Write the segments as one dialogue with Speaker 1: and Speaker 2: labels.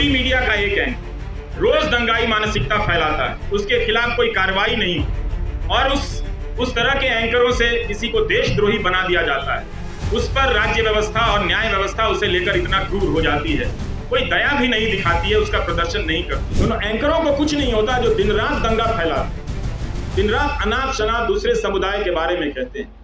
Speaker 1: गोदी मीडिया का एक एंकर रोज दंगाई मानसिकता फैलाता है, उसके खिलाफ कोई कार्रवाई नहीं और उस तरह के एंकरों से किसी को देशद्रोही बना दिया जाता है। उस पर राज्य व्यवस्था और न्याय व्यवस्था उसे लेकर इतना क्रूर हो जाती है, कोई दया भी नहीं दिखाती है, उसका प्रदर्शन नहीं करती। दोनों एंकरों को कुछ नहीं होता जो दिन रात दंगा फैलाते, दिन रात अनाप शनाप दूसरे समुदाय के बारे में कहते हैं।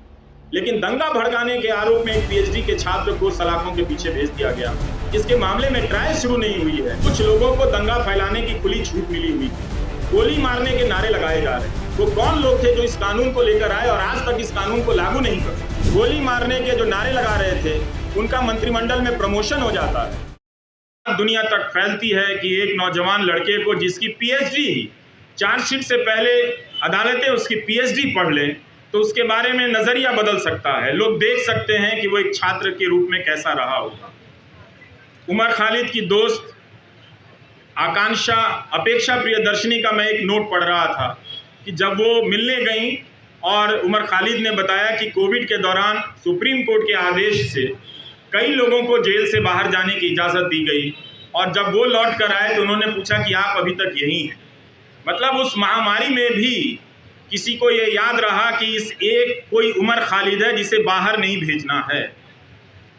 Speaker 1: लेकिन दंगा भड़काने के आरोप में एक पीएचडी के छात्र को सलाखों के पीछे भेज दिया गया। इसके मामले में ट्रायल शुरू नहीं हुई है। कुछ लोगों को दंगा फैलाने की खुली छूट मिली हुई, गोली मारने के नारे लगाए जा रहे हैं। वो कौन लोग थे जो इस कानून को लेकर आए और आज तक इस कानून को लागू नहीं कर सके? गोली मारने के जो नारे लगा रहे थे उनका मंत्रिमंडल में प्रमोशन हो जाता है। दुनिया तक फैलती है कि एक नौजवान लड़के को जिसकी पीएचडी ही चार्जशीट से पहले अदालतें उसकी पीएचडी पढ़ लें तो उसके बारे में नजरिया बदल सकता है। लोग देख सकते हैं कि वो एक छात्र के रूप में कैसा रहा होगा। उमर खालिद की दोस्त आकांक्षा अपेक्षा प्रियदर्शनी का मैं एक नोट पढ़ रहा था कि जब वो मिलने गई और उमर खालिद ने बताया कि कोविड के दौरान सुप्रीम कोर्ट के आदेश से कई लोगों को जेल से बाहर जाने की इजाज़त दी गई और जब वो लौट कर आए तो उन्होंने पूछा कि आप अभी तक यहीं हैं। मतलब उस महामारी में भी किसी को ये याद रहा कि इस एक कोई उमर खालिद है जिसे बाहर नहीं भेजना है।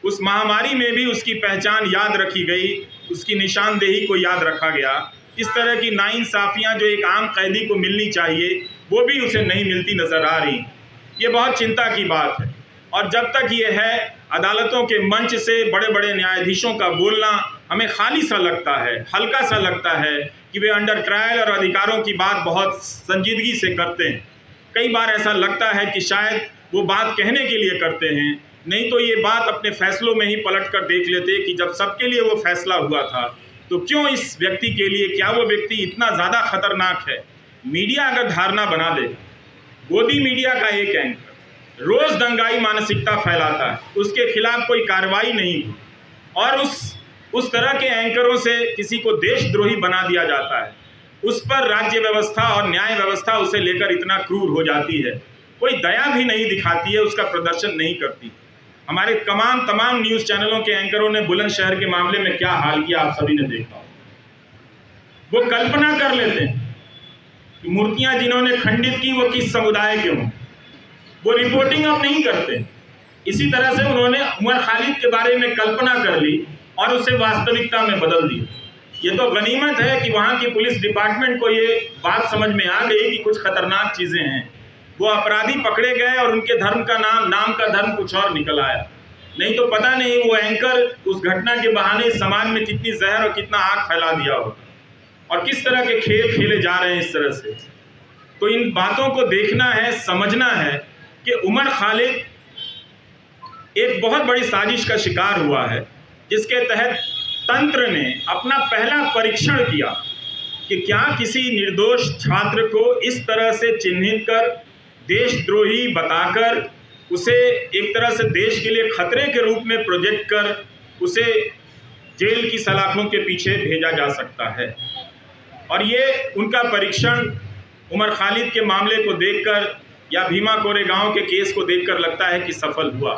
Speaker 1: उस महामारी में भी उसकी पहचान याद रखी गई, उसकी निशानदेही को याद रखा गया। इस तरह की नाइंसाफियां जो एक आम कैदी को मिलनी चाहिए वो भी उसे नहीं मिलती नजर आ रही। ये बहुत चिंता की बात है और जब तक ये है अदालतों के मंच से बड़े बड़े न्यायाधीशों का बोलना हमें खाली सा लगता है, हल्का सा लगता है कि वे अंडर ट्रायल और अधिकारों की बात बहुत संजीदगी से करते हैं। कई बार ऐसा लगता है कि शायद वो बात कहने के लिए करते हैं, नहीं तो ये बात अपने फैसलों में ही पलट कर देख लेते कि जब सबके लिए वो फैसला हुआ था तो क्यों इस व्यक्ति के लिए, क्या वो व्यक्ति इतना ज़्यादा खतरनाक है? मीडिया अगर धारणा बना दे, गोदी मीडिया का एक एंकर रोज दंगाई मानसिकता फैलाता है, उसके खिलाफ कोई कार्रवाई नहीं हुई और उस तरह के एंकरों से किसी को देशद्रोही बना दिया जाता है। उस पर राज्य व्यवस्था और न्याय व्यवस्था उसे लेकर इतना क्रूर हो जाती है, कोई दया भी नहीं दिखाती है, उसका प्रदर्शन नहीं करती। हमारे तमाम न्यूज़ चैनलों के एंकरों ने बुलंदशहर के मामले में क्या हाल किया आप सभी ने देखा। वो कल्पना कर लेते हैं कि मूर्तियां जिन्होंने खंडित की वो किस समुदाय के हों, वो रिपोर्टिंग अब नहीं करते। इसी तरह से उन्होंने उमर खालिद के बारे में कल्पना कर ली और उसे वास्तविकता में बदल दी। ये तो गनीमत है कि वहाँ की पुलिस डिपार्टमेंट को ये बात समझ में आ गई कि कुछ खतरनाक चीज़ें हैं। वो अपराधी पकड़े गए और उनके धर्म का नाम का धर्म कुछ और निकल आया। नहीं तो पता नहीं वो एंकर उस घटना के बहाने समाज में कितनी जहर और कितना आग फैला दिया होता और किस तरह के खेल खेले जा रहे हैं इस तरह से। तो इन बातों को देखना है, समझना है कि उमर खालिद एक बहुत बड़ी साजिश का शिकार हुआ है जिसके तहत तंत्र ने अपना पहला परीक्षण किया कि क्या किसी निर्दोष छात्र को इस तरह से चिन्हित कर, देशद्रोही बताकर, उसे एक तरह से देश के लिए खतरे के रूप में प्रोजेक्ट कर उसे जेल की सलाखों के पीछे भेजा जा सकता है। और ये उनका परीक्षण उमर खालिद के मामले को देखकर या भीमा कोरेगांव के केस को देखकर लगता है कि सफल हुआ।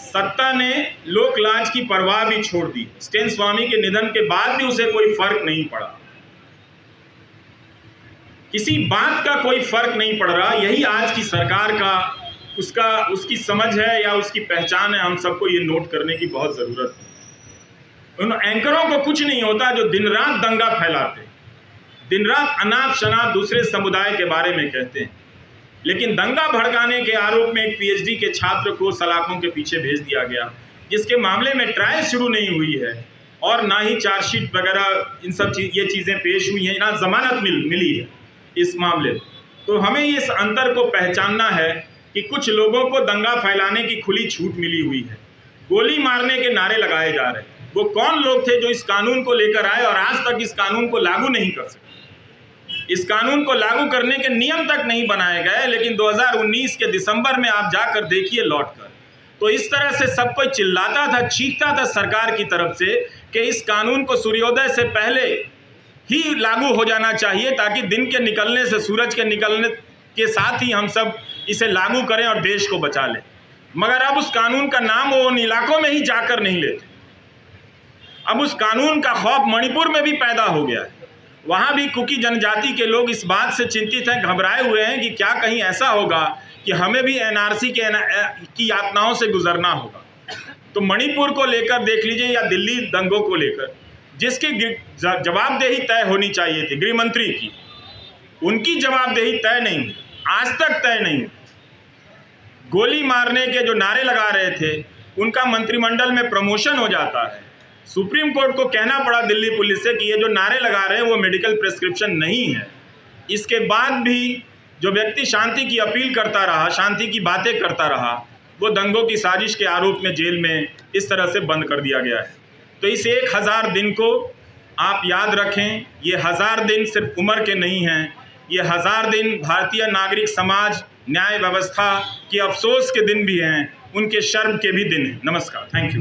Speaker 1: सत्ता ने लोक लाज की परवाह भी छोड़ दी। स्टेन स्वामी के निधन के बाद भी उसे कोई फर्क नहीं पड़ा, किसी बात का कोई फर्क नहीं पड़ रहा। यही आज की सरकार का उसकी समझ है या उसकी पहचान है। हम सबको ये नोट करने की बहुत ज़रूरत है। उन एंकरों को कुछ नहीं होता जो दिन रात दंगा फैलाते, दिन रात अनाप शनाप दूसरे समुदाय के बारे में कहते हैं। लेकिन दंगा भड़काने के आरोप में एक पीएचडी के छात्र को सलाखों के पीछे भेज दिया गया, जिसके मामले में ट्रायल शुरू नहीं हुई है और ना ही चार्जशीट वगैरह इन सब ये चीज़ें पेश हुई हैं, ना जमानत मिली है इस मामले। तो हमें इस अंतर को पहचानना है कि कुछ लोगों को दंगा फैलाने की खुली छूट मिली हुई है, गोली मारने के नारे लगाए जा रहे हैं। वो कौन लोग थे जो इस कानून को लेकर आए और आज तक इस कानून को लागू नहीं कर सके? इस कानून को लागू करने के नियम तक नहीं बनाए गए, लेकिन 2019 के दिसंबर में आप जाकर देखिए लौटकर, तो इस तरह से सब कोई चिल्लाता था, चीखता था सरकार की तरफ से कि इस कानून को सूर्योदय से पहले ही लागू हो जाना चाहिए ताकि दिन के निकलने से, सूरज के निकलने के साथ ही हम सब इसे लागू करें और देश को बचा लें। मगर अब उस कानून का नाम वो उन इलाकों में ही जाकर नहीं लेते। अब उस कानून का खौफ मणिपुर में भी पैदा हो गया है। वहाँ भी कुकी जनजाति के लोग इस बात से चिंतित हैं, घबराए हुए हैं कि क्या कहीं ऐसा होगा कि हमें भी एनआरसी की यातनाओं से गुजरना होगा। तो मणिपुर को लेकर देख लीजिए या दिल्ली दंगों को लेकर जिसकी जवाबदेही तय होनी चाहिए थी गृह मंत्री की, उनकी जवाबदेही तय नहीं, आज तक तय नहीं। गोली मारने के जो नारे लगा रहे थे उनका मंत्रिमंडल में प्रमोशन हो जाता है। सुप्रीम कोर्ट को कहना पड़ा दिल्ली पुलिस से कि ये जो नारे लगा रहे हैं वो मेडिकल प्रिस्क्रिप्शन नहीं है। इसके बाद भी जो व्यक्ति शांति की अपील करता रहा, शांति की बातें करता रहा, वो दंगों की साजिश के आरोप में जेल में इस तरह से बंद कर दिया गया है। तो इस 1000 दिन को आप याद रखें। ये 1000 दिन सिर्फ उम्र के नहीं हैं, ये 1000 दिन भारतीय नागरिक समाज, न्याय व्यवस्था की अफसोस के दिन भी हैं, उनके शर्म के भी दिन हैं। नमस्कार, थैंक यू।